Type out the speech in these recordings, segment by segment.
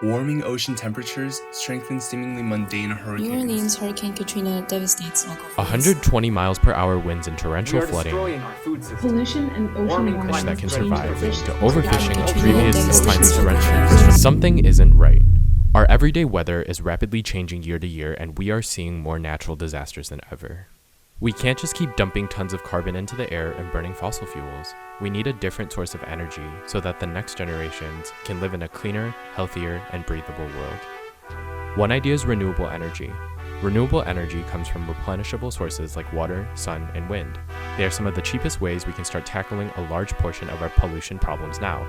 Warming ocean temperatures strengthen seemingly mundane hurricanes. New Orleans Hurricane Katrina devastates local forests. 120 miles per hour winds and torrential flooding. Our food system. Pollution and ocean warming That can change survive the fish to overfishing Katrina of previous devastates climate local interventions. forests. Something isn't right. Our everyday weather is rapidly changing year to year, and we are seeing more natural disasters than ever. We can't just keep dumping tons of carbon into the air and burning fossil fuels. We need a different source of energy so that the next generations can live in a cleaner, healthier, and breathable world. One idea is renewable energy. Renewable energy comes from replenishable sources like water, sun, and wind. They are some of the cheapest ways we can start tackling a large portion of our pollution problems now.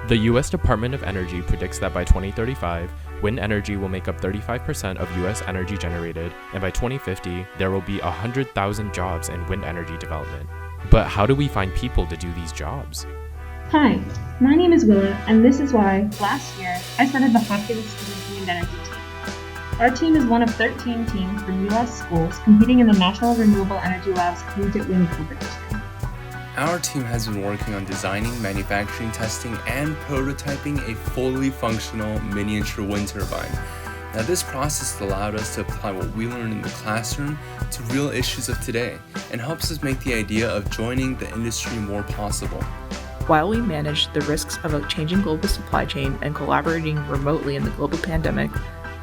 The US Department of Energy predicts that by 2035, wind energy will make up 35% of US energy generated, and by 2050, there will be 100,000 jobs in wind energy development. But how do we find people to do these jobs? Hi, my name is Willa, and this is why, last year, I started the Hopkins Student Wind Energy Team. Our team is one of 13 teams from U.S. schools competing in the National Renewable Energy Lab's Collegiate Wind Competition. Our team has been working on designing, manufacturing, testing, and prototyping a fully functional miniature wind turbine. Now, this process allowed us to apply what we learned in the classroom to real issues of today and helps us make the idea of joining the industry more possible. While we managed the risks of a changing global supply chain and collaborating remotely in the global pandemic,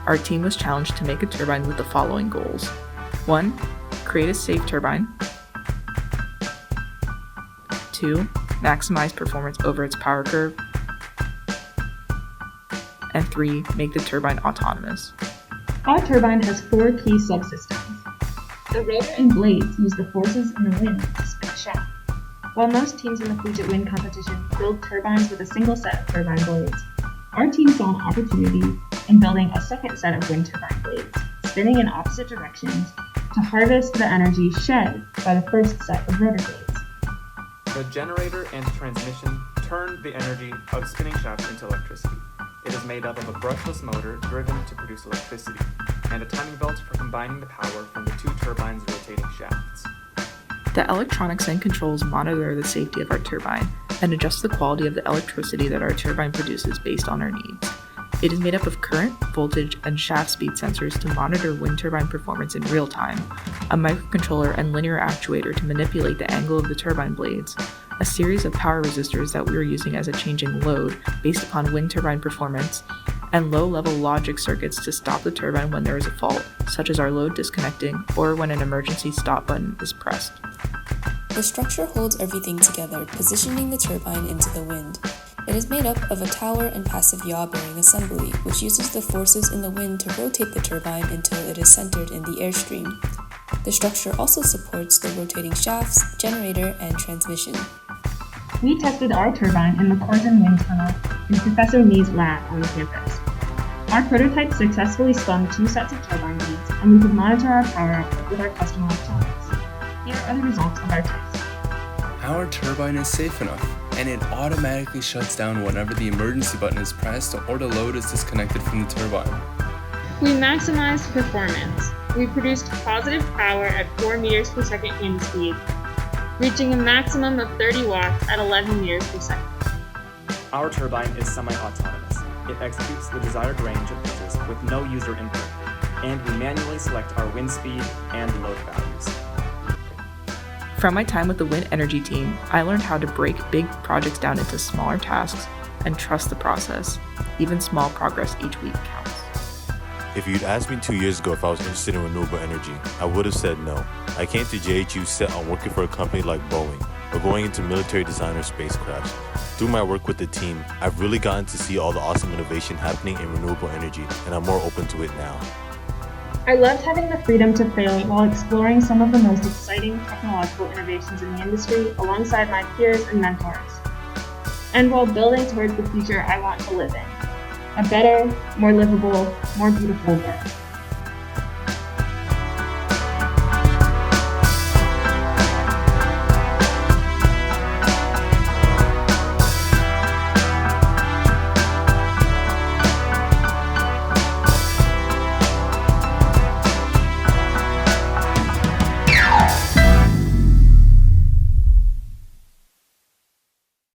our team was challenged to make a turbine with the following goals. 1. Create a safe turbine. 2. Maximize performance over its power curve. And 3. Make the turbine autonomous. Our turbine has 4 key subsystems. The rotor and blades use the forces in the wind to spin a shaft. While most teams in the collegiate wind competition build turbines with a single set of turbine blades, our team saw an opportunity in building a second set of wind turbine blades, spinning in opposite directions to harvest the energy shed by the first set of rotor blades. The generator and transmission turn the energy of spinning shafts into electricity. It is made up of a brushless motor driven to produce electricity, and a timing belt for combining the power from the 2 turbines' rotating shafts. The electronics and controls monitor the safety of our turbine and adjust the quality of the electricity that our turbine produces based on our needs. It is made up of current, voltage, and shaft speed sensors to monitor wind turbine performance in real time, a microcontroller and linear actuator to manipulate the angle of the turbine blades, a series of power resistors that we are using as a changing load based upon wind turbine performance, and low-level logic circuits to stop the turbine when there is a fault, such as our load disconnecting or when an emergency stop button is pressed. The structure holds everything together, positioning the turbine into the wind. It is made up of a tower and passive yaw bearing assembly, which uses the forces in the wind to rotate the turbine until it is centered in the airstream. The structure also supports the rotating shafts, generator, and transmission. We tested our turbine in the Corson Wind Tunnel in Professor Lee's lab on the campus. Our prototype successfully spun 2 sets of turbine leads, and we could monitor our power output with our custom electronics. Here are the results of our test. Our turbine is safe enough, and it automatically shuts down whenever the emergency button is pressed or the load is disconnected from the turbine. We maximized performance. We produced positive power at 4 meters per second wind speed, reaching a maximum of 30 watts at 11 meters per second. Our turbine is semi-autonomous. It executes the desired range of pitches with no user input, and we manually select our wind speed and load values. From my time with the wind energy team, I learned how to break big projects down into smaller tasks and trust the process. Even small progress each week counts. If you'd asked me 2 years ago if I was interested in renewable energy, I would have said no. I came to JHU set on working for a company like Boeing or going into military designer spacecrafts. Through my work with the team, I've really gotten to see all the awesome innovation happening in renewable energy, and I'm more open to it now. I loved having the freedom to fail while exploring some of the most exciting technological innovations in the industry alongside my peers and mentors, and while building towards the future I want to live in, a better, more livable, more beautiful world.